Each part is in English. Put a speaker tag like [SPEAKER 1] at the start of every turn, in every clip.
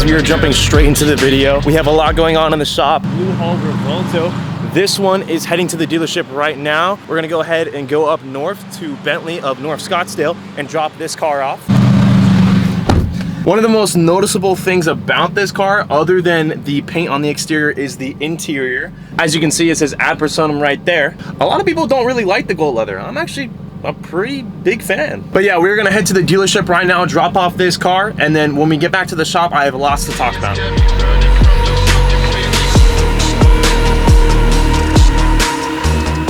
[SPEAKER 1] we are jumping straight into the video. We have a lot going on in the shop. Blue Hall Revuelto. This one is heading to the dealership right now. We're gonna go ahead and go up north to Bentley of North Scottsdale and drop this car off. One of the most noticeable things about this car, other than the paint on the exterior, is the interior. As you can see, it says ad personam right there. A lot of people don't really like the gold leather. I'm actually a pretty big fan. But yeah, we're gonna head to the dealership right now, drop off this car, and then when we get back to the shop, I have lots to talk about.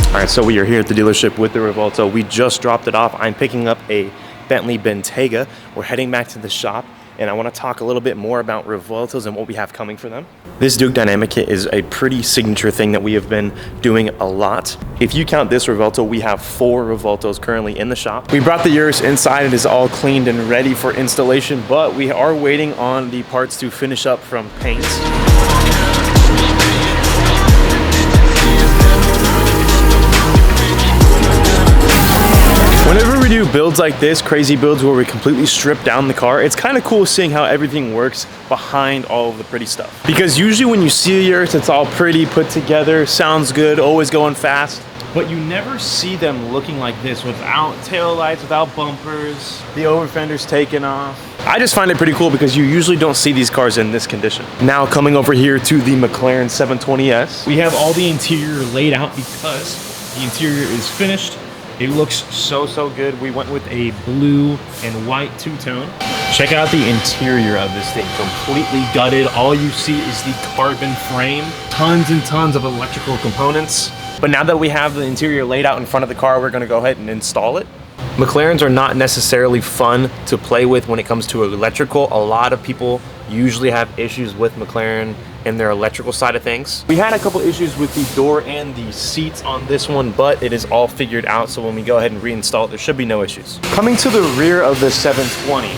[SPEAKER 1] All right, so we are here at the dealership with the Revuelto. We just dropped it off. I'm picking up a Bentley Bentayga. We're heading back to the shop, and I want to talk a little bit more about Revueltos and what we have coming for them. This Duke Dynamic kit is a pretty signature thing that we have been doing a lot. If you count this Revuelto, we have 4 Revueltos currently in the shop. We brought the Urus inside. It is all cleaned and ready for installation, but we are waiting on the parts to finish up from paint. Whenever we do builds like this, crazy builds where we completely strip down the car, it's kind of cool seeing how everything works behind all of the pretty stuff. Because usually when you see a Urus, it's all pretty, put together, sounds good, always going fast. But you never see them looking like this without taillights, without bumpers, the over fenders taken off. I just find it pretty cool because you usually don't see these cars in this condition. Now coming over here to the McLaren 720S, we have all the interior laid out because the interior is finished. It looks so good. We went with a blue and white two-tone. Check out the interior of this thing, completely gutted. All you see is the carbon frame. Tons and tons of electrical components. But now that we have the interior laid out in front of the car, we're gonna go ahead and install it. McLarens are not necessarily fun to play with when it comes to electrical. A lot of people usually have issues with McLaren and their electrical side of things. We had a couple issues with the door and the seats on this one, but it is all figured out, so when we go ahead and reinstall it, there should be no issues. Coming to the rear of the 720,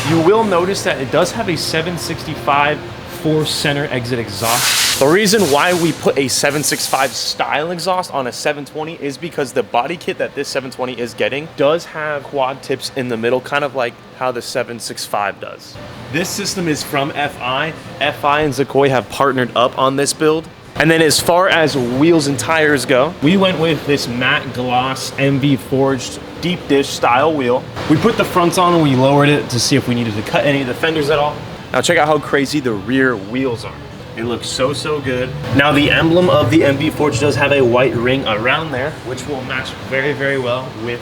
[SPEAKER 1] you will notice that it does have a 765 4-center exit exhaust. The reason why we put a 765 style exhaust on a 720 is because the body kit that this 720 is getting does have quad tips in the middle, kind of like how the 765 does. This system is from FI. FI and Zakoi have partnered up on this build. And then as far as wheels and tires go, we went with this matte gloss MV forged deep dish style wheel. We put the fronts on and we lowered it to see if we needed to cut any of the fenders at all. Now check out how crazy the rear wheels are. It looks so good. Now the emblem of the MV Forge does have a white ring around there, which will match very well with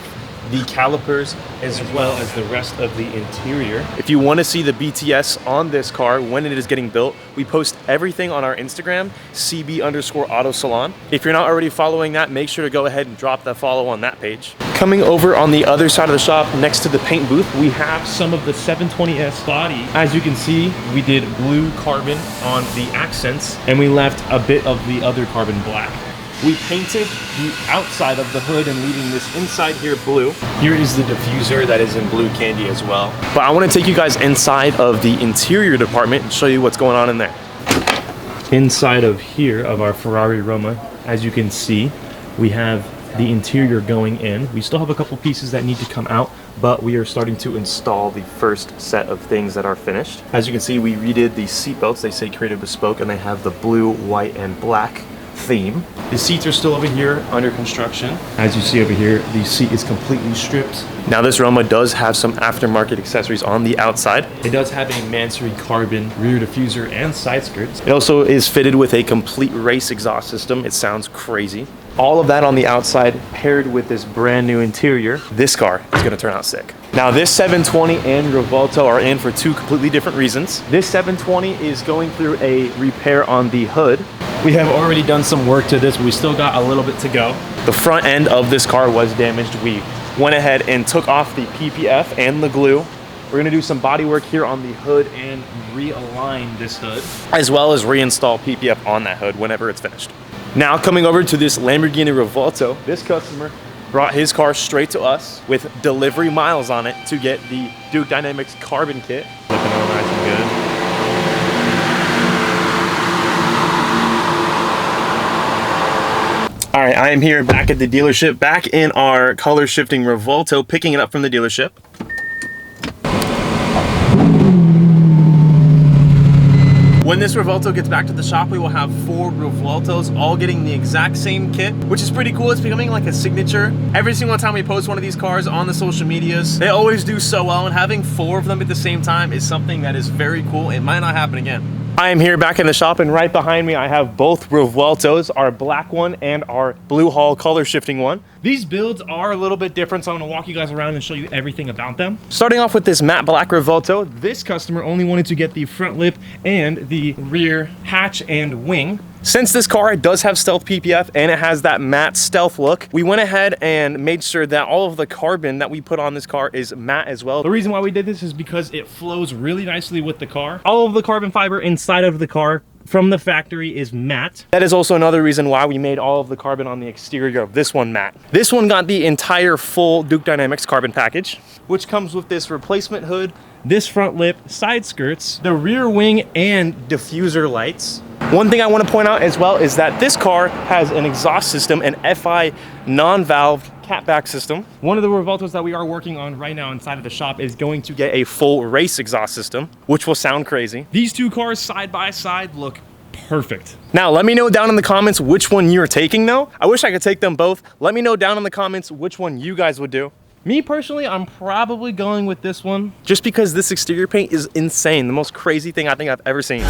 [SPEAKER 1] the calipers as well as the rest of the interior. If you want to see the BTS on this car when it is getting built, we post everything on our Instagram, CB_Auto Salon. If you're not already following that, make sure to go ahead and drop that follow on that page. Coming over on the other side of the shop, next to the paint booth, we have some of the 720S body. As you can see, we did blue carbon on the accents, and we left a bit of the other carbon black. We painted the outside of the hood and leaving this inside here blue. Here is the diffuser that is in blue candy as well. But I want to take you guys inside of the interior department and show you what's going on in there. Inside of here of our Ferrari Roma, as you can see, we have the interior going in. We still have a couple pieces that need to come out, but we are starting to install the first set of things that are finished. As you can see, we redid the seat belts. They say created bespoke, and they have the blue, white, and black theme. The seats are still over here under construction. As you see over here, the seat is completely stripped. Now this Roma does have some aftermarket accessories on the outside. It does have a Mansory carbon rear diffuser and side skirts. It also is fitted with a complete race exhaust system. It sounds crazy. All of that on the outside paired with this brand new interior. This car is gonna turn out sick. Now this 720 and Revuelto are in for 2 completely different reasons. This 720 is going through a repair on the hood. We have already done some work to this, but we still got a little bit to go. The front end of this car was damaged. We went ahead and took off the PPF and the glue. We're gonna do some body work here on the hood and realign this hood, as well as reinstall PPF on that hood whenever it's finished. Now coming over to this Lamborghini Revuelto, this customer brought his car straight to us with delivery miles on it to get the Duke Dynamics carbon kit. Looking all nice and good. All right, I am here back at the dealership, back in our color shifting Revuelto, picking it up from the dealership. When this Revuelto gets back to the shop, we will have 4 Revueltos all getting the exact same kit, which is pretty cool. It's becoming like a signature. Every single time we post one of these cars on the social medias, they always do so well, and having 4 of them at the same time is something that is very cool. It might not happen again. I am here back in the shop, and right behind me I have both Revueltos, our black one and our blue hull color shifting one. These builds are a little bit different, so I'm gonna walk you guys around and show you everything about them. Starting off with this matte black Revuelto, this customer only wanted to get the front lip and the rear hatch and wing. Since this car does have stealth PPF and it has that matte stealth look, we went ahead and made sure that all of the carbon that we put on this car is matte as well. The reason why we did this is because it flows really nicely with the car. All of the carbon fiber inside of the car from the factory is matte. That is also another reason why we made all of the carbon on the exterior of this one matte. This one got the entire full Duke Dynamics carbon package, which comes with this replacement hood, this front lip, side skirts, the rear wing, and diffuser lights. One thing I want to point out as well is that this car has an exhaust system, an FI non-valve catback system. One of the Revueltos that we are working on right now inside of the shop is going to get a full race exhaust system, which will sound crazy. These 2 cars side by side look perfect. Now, let me know down in the comments which one you're taking though. I wish I could take them both. Let me know down in the comments which one you guys would do. Me personally, I'm probably going with this one just because this exterior paint is insane. The most crazy thing I think I've ever seen.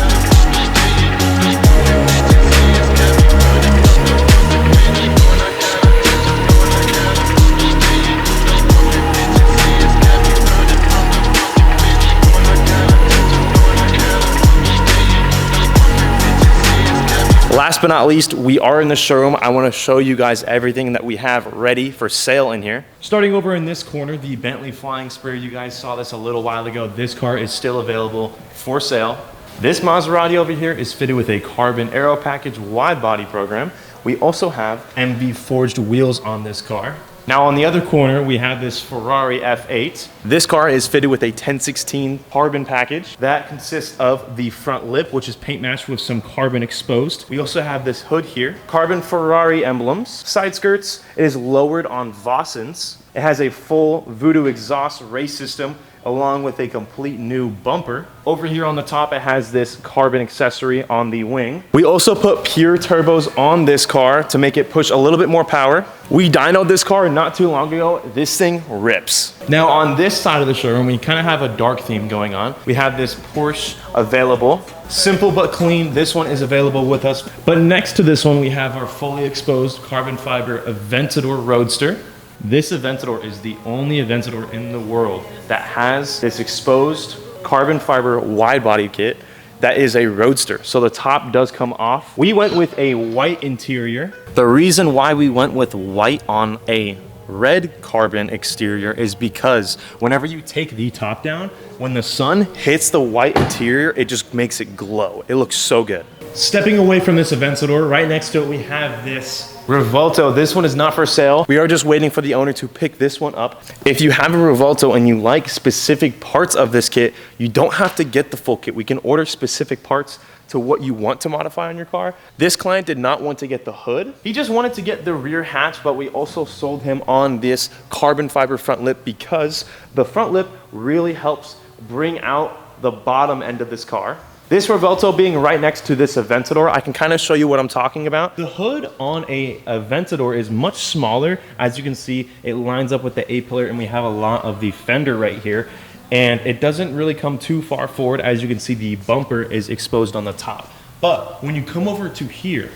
[SPEAKER 1] Last but not least, we are in the showroom. I want to show you guys everything that we have ready for sale in here. Starting over in this corner, the Bentley Flying Spur, you guys saw this a little while ago. This car is still available for sale. This Maserati over here is fitted with a carbon aero package wide body program. We also have MV forged wheels on this car. Now on the other corner, we have this Ferrari F8. This car is fitted with a 1016 carbon package. That consists of the front lip, which is paint matched with some carbon exposed. We also have this hood here, carbon Ferrari emblems. Side skirts, it is lowered on Vossens. It has a full Voodoo exhaust race system along with a complete new bumper. Over here on the top, it has this carbon accessory on the wing. We also put pure turbos on this car to make it push a little bit more power. We dynoed this car not too long ago. This thing rips. Now on this side of the showroom, we kind of have a dark theme going on. We have this Porsche available. Simple but clean, this one is available with us. But next to this one, we have our fully exposed carbon fiber Aventador Roadster. This Aventador is the only Aventador in the world that has this exposed carbon fiber wide body kit that is a roadster. So the top does come off. We went with a white interior. The reason why we went with white on a red carbon exterior is because whenever you take the top down, when the sun hits the white interior, it just makes it glow. It looks so good. Stepping away from this Aventador, right next to it, we have this Revuelto. This one is not for sale. We are just waiting for the owner to pick this one up. If you have a Revuelto and you like specific parts of this kit, you don't have to get the full kit. We can order specific parts to what you want to modify on your car. This client did not want to get the hood. He just wanted to get the rear hatch, but we also sold him on this carbon fiber front lip because the front lip really helps bring out the bottom end of this car. This Revuelto being right next to this Aventador, I can kind of show you what I'm talking about. The hood on a Aventador is much smaller. As you can see, it lines up with the A-pillar and we have a lot of the fender right here. And it doesn't really come too far forward. As you can see, the bumper is exposed on the top. But when you come over to here,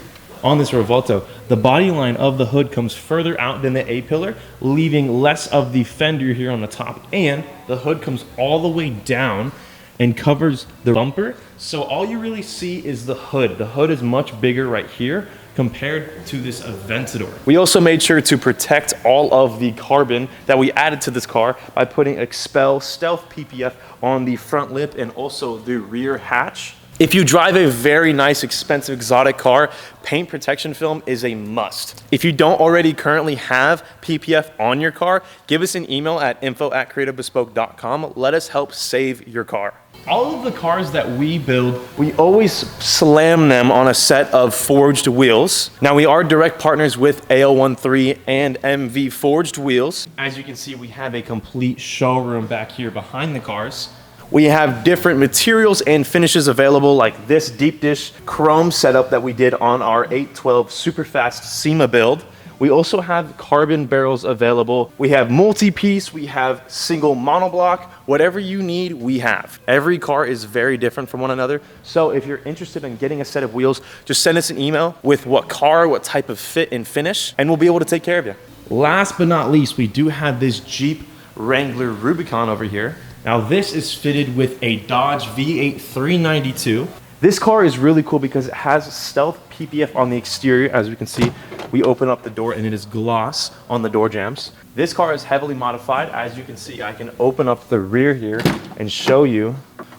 [SPEAKER 1] on this Revuelto, the body line of the hood comes further out than the A-pillar, leaving less of the fender here on the top. And the hood comes all the way down and covers the bumper. So all you really see is the hood. The hood is much bigger right here compared to this Aventador. We also made sure to protect all of the carbon that we added to this car by putting Expel Stealth PPF on the front lip and also the rear hatch. If you drive a very nice, expensive, exotic car, paint protection film is a must. If you don't already currently have PPF on your car, give us an email at info@creativebespoke.com. Let us help save your car. All of the cars that we build, we always slam them on a set of forged wheels. Now we are direct partners with AL13 and MV Forged Wheels. As you can see, we have a complete showroom back here behind the cars. We have different materials and finishes available, like this deep dish chrome setup that we did on our 812 Superfast SEMA build. We also have carbon barrels available. We have multi-piece, we have single monoblock, whatever you need, we have. Every car is very different from one another. So if you're interested in getting a set of wheels, just send us an email with what car, what type of fit and finish, and we'll be able to take care of you. Last but not least, we do have this Jeep Wrangler Rubicon over here. Now this is fitted with a Dodge V8 392. This car is really cool because it has stealth PPF on the exterior. As we can see, we open up the door and it is gloss on the door jambs. This car is heavily modified. As you can see, I can open up the rear here and show you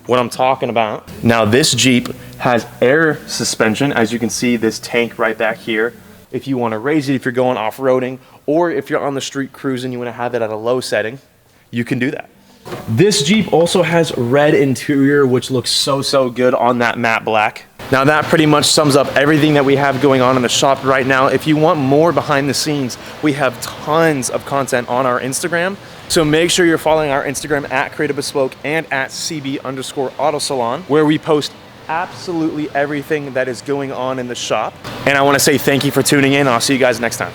[SPEAKER 1] what I'm talking about. Now this Jeep has air suspension. As you can see, this tank right back here. If you want to raise it, if you're going off-roading, or if you're on the street cruising, you want to have it at a low setting, you can do that. This Jeep also has red interior, which looks so good on that matte black. Now that pretty much sums up everything that we have going on in the shop right now. If you want more behind the scenes, we have tons of content on our Instagram. So make sure you're following our Instagram at Creative Bespoke and at CB_Auto Salon, where we post absolutely everything that is going on in the shop. And I want to say thank you for tuning in. I'll see you guys next time.